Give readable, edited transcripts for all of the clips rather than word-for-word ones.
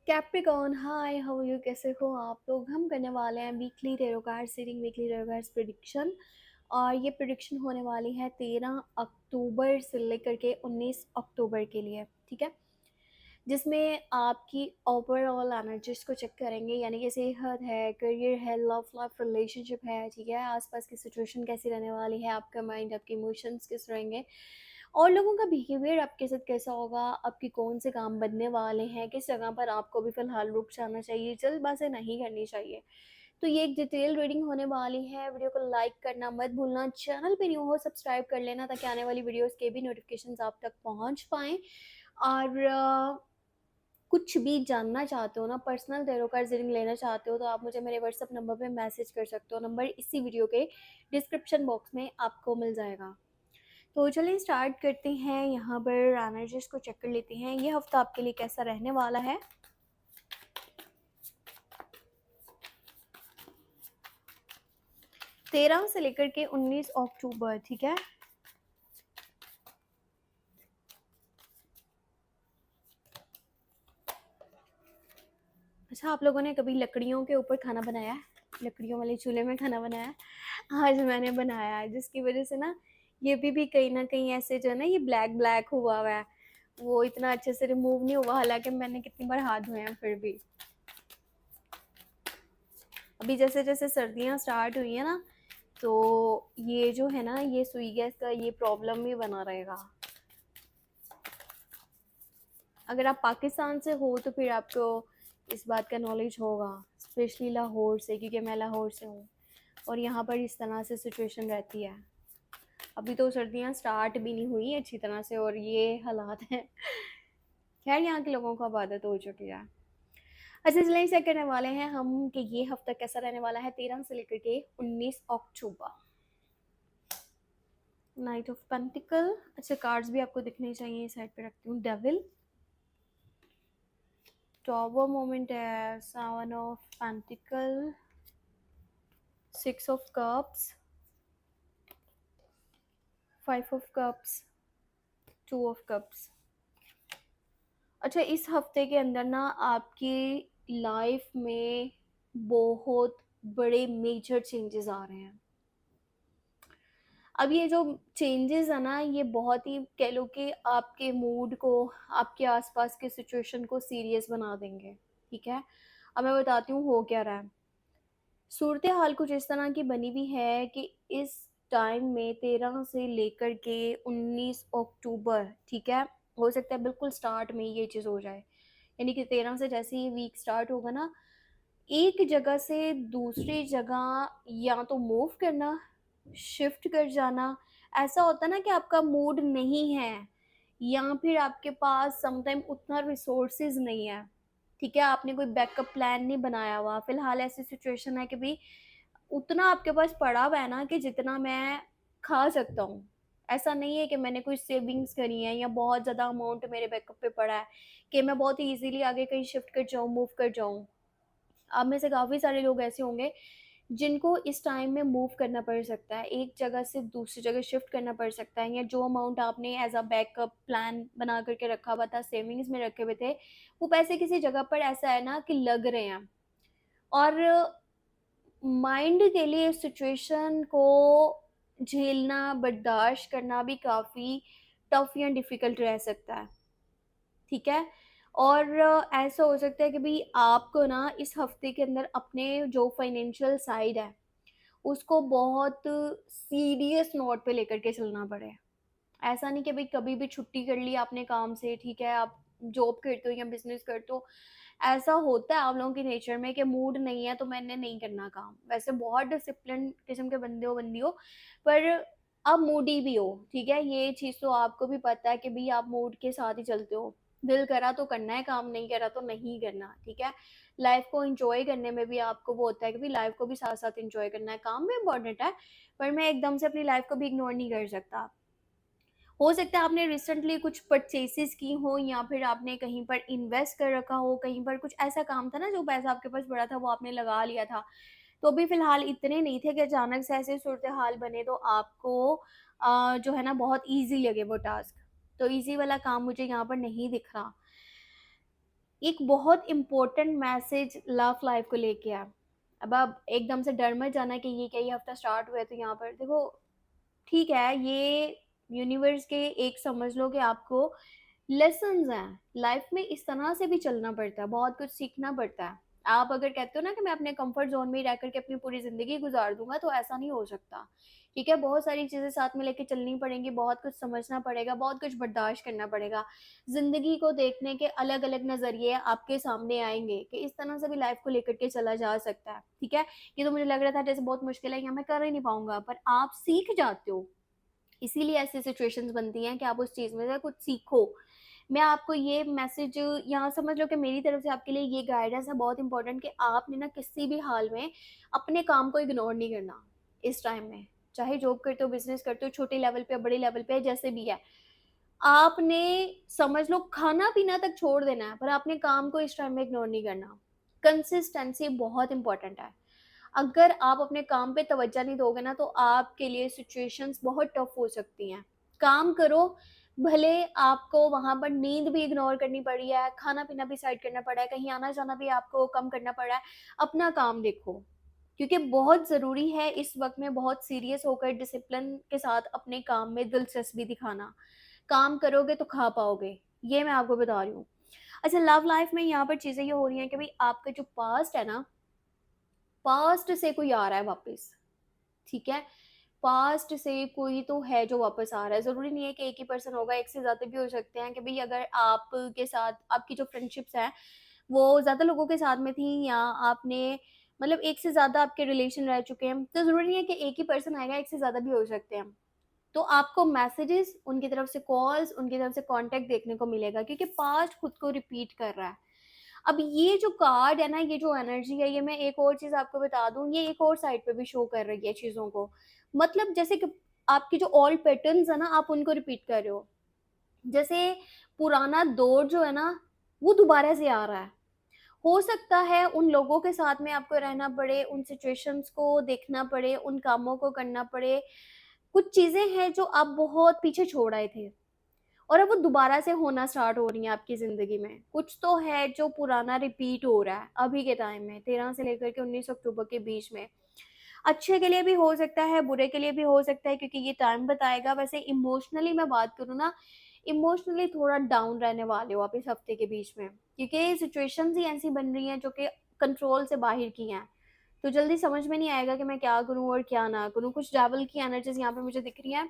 Capricorn, hi, how you, कैसे हो आप लोग। हम करने वाले हैं weekly tarot card reading, weekly tarot cards prediction. और ये प्रेडिक्शन होने वाली है 13 अक्टूबर से लेकर के 19 अक्टूबर के लिए, ठीक है। जिसमें आपकी ओवरऑल एनर्जीज को चेक करेंगे, यानी कि सेहत है, करियर है, लव लाइफ, रिलेशनशिप है, ठीक है। आसपास की सिचुएशन कैसी रहने वाली है, आपका माइंड, आपके इमोशंस किस रहेंगे, और लोगों का बिहेवियर आपके साथ कैसा होगा, आपकी कौन से काम बनने वाले हैं, किस जगह पर आपको भी फिलहाल रुक जाना चाहिए, जल्दबाजी नहीं करनी चाहिए। तो ये एक डिटेल रीडिंग होने वाली है। वीडियो को लाइक करना मत भूलना, चैनल पे न्यू हो सब्सक्राइब कर लेना ताकि आने वाली वीडियोस के भी नोटिफिकेशंस आप तक पहुंच पाएँ। और कुछ भी जानना चाहते हो ना, पर्सनल टैरो कार्ड रीडिंग लेना चाहते हो, तो आप मुझे मेरे व्हाट्सअप नंबर पे मैसेज कर सकते हो। नंबर इसी वीडियो के डिस्क्रिप्शन बॉक्स में आपको मिल जाएगा। तो चलिए स्टार्ट करते हैं। यहाँ पर एनर्जीज को चेक कर लेते हैं, ये हफ्ता आपके लिए कैसा रहने वाला है। तेरह से लेकर के 19 अक्टूबर, ठीक है। अच्छा, आप लोगों ने कभी लकड़ियों के ऊपर खाना बनाया है? लकड़ियों वाले चूल्हे में खाना बनाया है? आज मैंने बनाया है, जिसकी वजह से ना ये भी कहीं ना कहीं ऐसे जो है ना, ये ब्लैक ब्लैक हुआ है, वो इतना अच्छे से रिमूव नहीं हुआ, हालांकि मैंने कितनी बार हाथ धोए हैं फिर भी। अभी जैसे जैसे सर्दियाँ स्टार्ट हुई है ना, तो ये जो है ना, ये सुई गैस का ये प्रॉब्लम भी बना रहेगा। अगर आप पाकिस्तान से हो तो फिर आपको इस बात का नॉलेज होगा, स्पेशली लाहौर से, क्योंकि मैं लाहौर से हूँ और यहाँ पर इस तरह से सिचुएशन रहती है। अभी तो सर्दियाँ स्टार्ट भी नहीं हुई अच्छी तरह से और ये हालात हैं। खैर, यहाँ के लोगों को अब आदत हो चुकी है। अच्छा, चलिए चेक करने वाले हैं हम कि ये हफ्ता कैसा रहने वाला है 13 से लेकर के 19 अक्टूबर। नाइट ऑफ पेंटिकल, अच्छा कार्ड्स भी आपको दिखने चाहिए, साइड पे रखती हूँ। डेविल, टॉवर मोमेंट है, seven of pentacle, six of cups, five of cups, two of cups. अच्छा, इस हफ्ते के अंदर ना आपकी लाइफ में बहुत बड़े मेजर चेंजेस आ रहे हैं। अब ये जो चेंजेस है ना, ये बहुत ही कह लो कि आपके मूड को, आपके आसपास के सिचुएशन को सीरियस बना देंगे, ठीक है। अब मैं बताती हूँ हो क्या रहा है। सूरत हाल कुछ इस तरह की बनी हुई है कि इस टाइम में 13 से लेकर के 19 अक्टूबर, ठीक है, हो सकता है बिल्कुल स्टार्ट में ये चीज़ हो जाए। यानी कि 13 से जैसे ही वीक स्टार्ट होगा ना, एक जगह से दूसरी जगह या तो मूव करना, शिफ्ट कर जाना। ऐसा होता है ना कि आपका मूड नहीं है या फिर आपके पास समटाइम उतना रिसोर्सेज नहीं है, ठीक है, आपने कोई बैकअप प्लान नहीं बनाया हुआ। फिलहाल ऐसी सिचुएशन है कि भाई उतना आपके पास पड़ा हुआ है ना कि जितना मैं खा सकता हूँ। ऐसा नहीं है कि मैंने कोई सेविंग्स करी है या बहुत ज़्यादा अमाउंट मेरे बैकअप पे पड़ा है कि मैं बहुत ही इजीली आगे कहीं शिफ्ट कर जाऊँ, मूव कर जाऊँ। आप में से काफ़ी सारे लोग ऐसे होंगे जिनको इस टाइम में मूव करना पड़ सकता है, एक जगह से दूसरी जगह शिफ्ट करना पड़ सकता है, या जो अमाउंट आपने एज अ बैकअप प्लान बना करके रखा हुआ था, सेविंग्स में रखे हुए थे, वो पैसे किसी जगह पर ऐसा है ना कि लग रहे हैं। और माइंड के लिए सिचुएशन को झेलना, बर्दाश्त करना भी काफ़ी टफ या डिफ़िकल्ट रह सकता है, ठीक है। और ऐसा हो सकता है कि भाई आपको ना इस हफ्ते के अंदर अपने जो फाइनेंशियल साइड है उसको बहुत सीरियस नोट पे लेकर के चलना पड़े। ऐसा नहीं कि भाई कभी भी छुट्टी कर ली आपने काम से, ठीक है, आप जॉब करते हो या बिजनेस करते हो, ऐसा होता है आप लोगों के नेचर में कि मूड नहीं है तो मैंने नहीं करना काम। वैसे बहुत डिसिप्लिन किस्म के बंदे हो, बंदी हो, पर आप मूडी भी हो, ठीक है, ये चीज़ तो आपको भी पता है कि भाई आप मूड के साथ ही चलते हो। दिल करा तो करना है काम, नहीं करा तो नहीं करना, ठीक है। लाइफ को एंजॉय करने में भी आपको वो होता है कि भाई लाइफ को भी साथ साथ एंजॉय करना है, काम भी इम्पोर्टेंट है, पर मैं एकदम से अपनी लाइफ को भी इग्नोर नहीं कर सकता। हो सकता है आपने रिसेंटली कुछ परचेसेस की हो या फिर आपने कहीं पर इन्वेस्ट कर रखा हो, कहीं पर कुछ ऐसा काम था ना जो पैसा आपके पास पड़ा था वो आपने लगा लिया था। तो अभी फ़िलहाल इतने नहीं थे कि अचानक से ऐसे सूरत-हाल बने तो आपको जो है ना बहुत ईज़ी लगे वो टास्क। तो ईज़ी वाला काम मुझे यहाँ पर नहीं दिख रहा। एक बहुत इम्पोर्टेंट मैसेज लव लाइफ को लेके आ। अब आप एकदम से डर मत जाना कि ये क्या, ये हफ्ता स्टार्ट हुआ है तो यहाँ पर देखो, ठीक है, ये यूनिवर्स के एक समझ लो कि आपको लेसन्स हैं। लाइफ में इस तरह से भी चलना पड़ता है, बहुत कुछ सीखना पड़ता है। आप अगर कहते हो ना कि मैं अपने कंफर्ट जोन में ही रह करके अपनी पूरी जिंदगी गुजार दूंगा, तो ऐसा नहीं हो सकता। ठीक है, बहुत सारी चीजें साथ में लेके चलनी पड़ेंगी, बहुत कुछ समझना पड़ेगा, बहुत कुछ बर्दाश्त करना पड़ेगा। जिंदगी को देखने के अलग अलग नजरिए आपके सामने आएंगे कि इस तरह से भी लाइफ को लेकर के चला जा सकता है। ठीक है, ये तो मुझे लग रहा था जैसे बहुत मुश्किल है, यहाँ मैं कर ही नहीं पाऊंगा, पर आप सीख जाते हो। इसीलिए ऐसी सिचुएशंस बनती हैं कि आप उस चीज में से कुछ सीखो। मैं आपको ये मैसेज यहाँ समझ लो कि मेरी तरफ से आपके लिए ये गाइडेंस है बहुत इंपॉर्टेंट, कि आपने ना किसी भी हाल में अपने काम को इग्नोर नहीं करना इस टाइम में। चाहे जॉब करते हो, बिजनेस करते हो, छोटे लेवल पे बड़े लेवल पे, जैसे भी है, आपने समझ लो खाना पीना तक छोड़ देना है, पर आपने काम को इस टाइम में इग्नोर नहीं करना। कंसिस्टेंसी बहुत इंपॉर्टेंट है। अगर आप अपने काम पे तवज्जो नहीं दोगे ना, तो आपके लिए सिचुएशंस बहुत टफ हो सकती हैं। काम करो, भले आपको वहां पर नींद भी इग्नोर करनी पड़ी है, खाना पीना भी साइड करना पड़ा है, कहीं आना जाना भी आपको कम करना पड़ा है, अपना काम देखो। क्योंकि बहुत ज़रूरी है इस वक्त में बहुत सीरियस होकर डिसिप्लिन के साथ अपने काम में दिलचस्पी दिखाना। काम करोगे तो खा पाओगे, ये मैं आपको बता रही हूँ। अच्छा, लव लाइफ में यहाँ पर चीज़ें ये हो रही हैं कि भाई आपका जो पास्ट है ना, पास्ट से कोई आ रहा है वापस। ठीक है, पास्ट से कोई तो है जो वापस आ रहा है। ज़रूरी नहीं है कि एक ही पर्सन होगा, एक से ज़्यादा भी हो सकते हैं। कि भाई अगर आपके साथ आपकी जो फ्रेंडशिप्स हैं वो ज़्यादा लोगों के साथ में थी, या आपने मतलब एक से ज़्यादा आपके रिलेशन रह चुके हैं, तो ज़रूरी नहीं है कि एक ही पर्सन आएगा, एक से ज़्यादा भी हो सकते हैं। तो आपको मैसेजेस, उनकी तरफ से कॉल्स, उनकी तरफ से कांटेक्ट देखने को मिलेगा, क्योंकि पास्ट खुद को रिपीट कर रहा है। अब ये जो कार्ड है ना, ये जो एनर्जी है, ये मैं एक और चीज आपको बता दूं, ये एक और साइड पे भी शो कर रही है चीजों को। मतलब जैसे कि आपकी जो ओल्ड पैटर्न्स है ना, आप उनको रिपीट कर रहे हो। जैसे पुराना दौर जो है ना, वो दोबारा से आ रहा है। हो सकता है उन लोगों के साथ में आपको रहना पड़े, उन सिचुएशंस को देखना पड़े, उन कामों को करना पड़े। कुछ चीजें हैं जो आप बहुत पीछे छोड़ आए थे, और अब वो दोबारा से होना स्टार्ट हो रही है आपकी ज़िंदगी में। कुछ तो है जो पुराना रिपीट हो रहा है अभी के टाइम में, 13 से लेकर के 19 अक्टूबर के बीच में। अच्छे के लिए भी हो सकता है, बुरे के लिए भी हो सकता है, क्योंकि ये टाइम बताएगा। वैसे इमोशनली मैं बात करूँ ना, इमोशनली थोड़ा डाउन रहने वाले हो आप इस हफ्ते के बीच में, क्योंकि सिचुएशंस ही ऐसी बन रही हैं जो कि कंट्रोल से बाहर की हैं। तो जल्दी समझ में नहीं आएगा कि मैं क्या करूँ और क्या ना करूँ। कुछ डेविल की एनर्जीज यहाँ पे मुझे दिख रही हैं।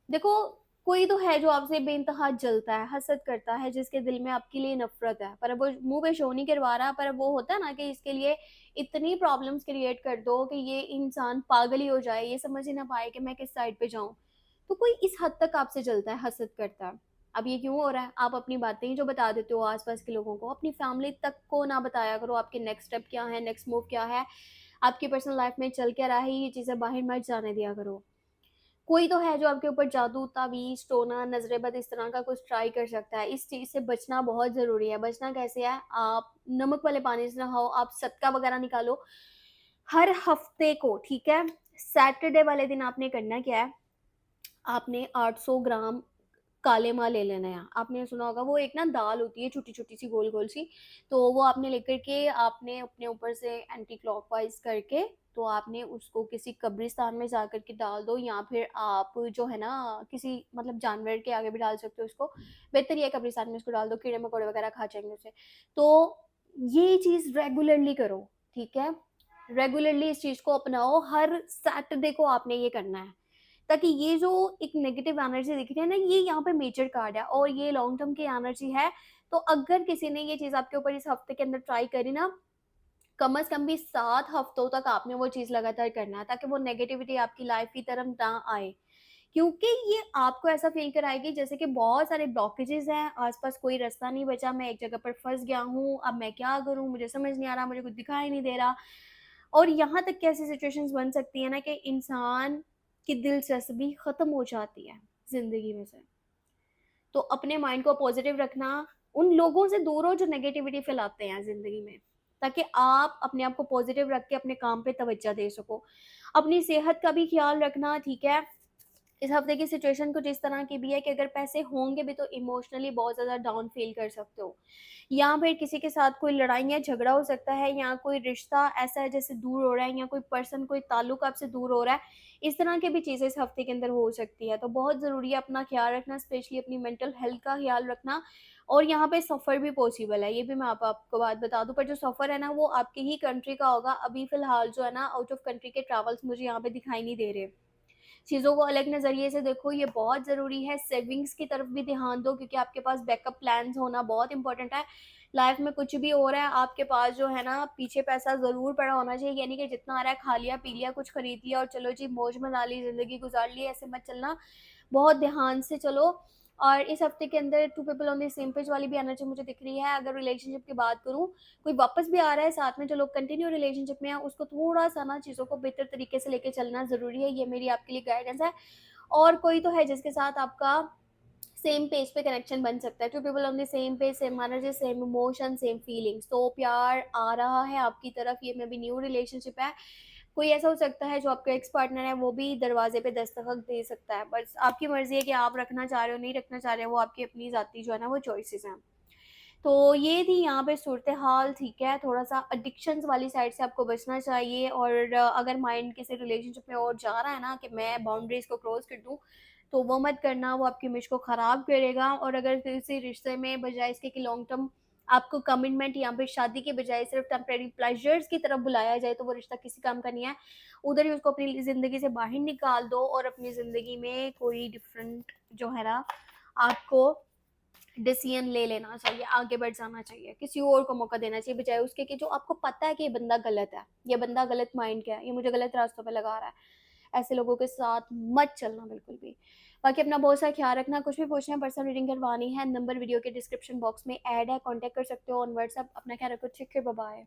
देखो, कोई तो है जो आपसे बेइंतहा जलता है, हसद करता है, जिसके दिल में आपके लिए नफरत है, पर अब वो मुंह पे शो नहीं करवा रहा। पर अब वो होता है ना कि इसके लिए इतनी प्रॉब्लम्स क्रिएट कर दो कि ये इंसान पागल ही हो जाए, ये समझ ही ना पाए कि मैं किस साइड पे जाऊं। तो कोई इस हद तक आपसे जलता है, हसद करता है। अब ये क्यों हो रहा है? आप अपनी बातें ही जो बता देते हो आसपास के लोगों को, अपनी फैमिली तक को ना बताया करो। आपके नेक्स्ट स्टेप क्या है, नेक्स्ट मूव क्या है, आपकी पर्सनल लाइफ में चल क्या रहा है, ये चीजें बाहर मत जाने दिया करो। कोई तो है जो आपके ऊपर जादू, तावीज़, टोना, नज़रें बद इस तरह का कुछ ट्राई कर सकता है। इस चीज़ से बचना बहुत ज़रूरी है। बचना कैसे है? आप नमक वाले पानी से नहाओ, आप सदका वगैरह निकालो हर हफ्ते को, ठीक है? सैटरडे वाले दिन आपने करना क्या है, आपने 800 ग्राम काले माँ ले लेना है। आपने सुना होगा, वो एक ना दाल होती है छोटी-छोटी सी, गोल-गोल सी, तो वो आपने लेकर के आपने अपने ऊपर से एंटी क्लॉकवाइज़ करके, तो आपने उसको किसी कब्रिस्तान में जा कर के डाल दो, या फिर आप जो है ना किसी मतलब जानवर के आगे भी डाल सकते हो उसको। बेहतर ये है कब्रिस्तान में उसको डाल दो, कीड़े-मकोड़े वगैरह खा जाएँगे उसे। तो ये चीज़ रेगुलरली करो, ठीक है? रेगुलरली इस चीज़ को अपनाओ, हर सैटरडे को आपने ये करना है। ताकि ये जो एक नेगेटिव एनर्जी दिख रही है ना, ये यहाँ पे मेजर कार्ड है और ये लॉन्ग टर्म की एनर्जी है। तो अगर किसी ने ये चीज़ आपके ऊपर इस हफ्ते के अंदर ट्राई करी ना, कम से कम भी 7 हफ्तों तक आपने वो चीज़ लगातार करना है, ताकि वो नेगेटिविटी आपकी लाइफ की तरफ ना आए। क्योंकि ये आपको ऐसा फ़ील कराएगी जैसे कि बहुत सारे ब्लॉकेजेज़ हैं, आस-पास कोई रास्ता नहीं बचा, मैं एक जगह पर फँस गया हूँ, अब मैं क्या करूँ? मुझे समझ नहीं आ रहा, मुझे कुछ दिखाई नहीं दे रहा। और यहाँ तक की ऐसी सिचुएशंस बन सकती है ना कि इंसान की दिलचस्पी खत्म हो जाती है ज़िंदगी में से। तो अपने माइंड को पॉजिटिव रखना, उन लोगों से दूर हो जो नेगेटिविटी फैलाते हैं ज़िंदगी में, ताकि आप अपने आप को पॉजिटिव रख के अपने काम पे तवज्जो दे सको। अपनी सेहत का भी ख्याल रखना, ठीक है? इस हफ्ते की सिचुएशन कुछ इस तरह की भी है कि अगर पैसे होंगे भी तो इमोशनली बहुत ज़्यादा डाउन फील कर सकते हो, या फिर किसी के साथ कोई लड़ाई या झगड़ा हो सकता है, या कोई रिश्ता ऐसा है जैसे दूर हो रहा है, या कोई पर्सन, कोई ताल्लुक आपसे दूर हो रहा है। इस तरह की भी चीज़ें इस हफ्ते के अंदर हो सकती है, तो बहुत ज़रूरी है अपना ख्याल रखना, स्पेशली अपनी मेंटल हेल्थ का ख्याल रखना। और यहाँ पे सफ़र भी पॉसिबल है, ये भी मैं आपको बात बता दूं, पर जो सफ़र है ना वो आपकी ही कंट्री का होगा। अभी फिलहाल जो है ना आउट ऑफ कंट्री के ट्रैवल्स मुझे यहाँ पे दिखाई नहीं दे रहे। चीज़ों को अलग नज़रिए से देखो, ये बहुत ज़रूरी है। सेविंग्स की तरफ भी ध्यान दो, क्योंकि आपके पास बैकअप प्लान्स होना बहुत इंपॉर्टेंट है। लाइफ में कुछ भी हो रहा है, आपके पास जो है ना पीछे पैसा ज़रूर पड़ा होना चाहिए। ये नहीं कि जितना आ रहा है खा लिया, पी लिया, कुछ खरीद लिया और चलो जी मौज मना ली, ज़िंदगी गुजार ली, ऐसे मत चलना। बहुत ध्यान से चलो। और इस हफ्ते के अंदर two people on the same page वाली भी एनर्जी मुझे दिख रही है। अगर रिलेशनशिप की बात करूँ, कोई वापस भी आ रहा है साथ में, जो लोग कंटिन्यू रिलेशनशिप में हैं, उसको थोड़ा-सा ना चीज़ों को बेहतर तरीके से लेके चलना ज़रूरी है। ये मेरी आपके लिए गाइडेंस है। और कोई तो है जिसके साथ आपका सेम पेज पे कनेक्शन बन सकता है। Two people on the same page, same energy, same emotion, same feelings. तो प्यार आ रहा है आपकी तरफ, ये मे बी न्यू रिलेशनशिप है। कोई ऐसा हो सकता है जो आपका एक्स पार्टनर है, वो भी दरवाजे पे दस्तखत दे सकता है। बस आपकी मर्जी है कि आप रखना चाह रहे हो, नहीं रखना चाह रहे हो, वो आपकी अपनी ज़ाती जो है ना वो चॉइसेस हैं। तो ये थी यहाँ पे सूरत-ए-हाल, ठीक है? थोड़ा-सा एडिक्शंस वाली साइड से आपको बचना चाहिए। और अगर माइंड किसी रिलेशनशिप में और जा रहा है ना कि मैं बाउंड्रीज़ को क्रॉस कर दूँ, तो वो मत करना, वो आपकी इमेज को ख़राब करेगा। और अगर किसी रिश्ते में बजाय इसके कि लॉन्ग टर्म आपको कमिटमेंट या फिर शादी के बजाय सिर्फ़ टेम्परेरी प्लेज़र्स की तरफ बुलाया जाए, तो वो रिश्ता किसी काम का नहीं है। उधर ही उसको अपनी ज़िंदगी से बाहर निकाल दो और अपनी ज़िंदगी में कोई डिफरेंट जो है ना आपको डिसीजन ले लेना चाहिए, आगे बढ़ जाना चाहिए, किसी और को मौका देना चाहिए, बजाय उसके कि जो आपको पता है कि ये बंदा गलत है, ये बंदा गलत माइंड का है, ये मुझे गलत रास्तों पे लगा रहा है। ऐसे लोगों के साथ मत चलना बिल्कुल भी। बाकी अपना बहुत सारा ख्याल रखना, कुछ भी पूछना है, पर्सनल रीडिंग करवानी है, नंबर वीडियो के डिस्क्रिप्शन बॉक्स में ऐड है, कॉन्टैक्ट कर सकते हो ऑन व्हाट्सएप। अपना ख्याल रखो, टेक केयर, बाय बाय।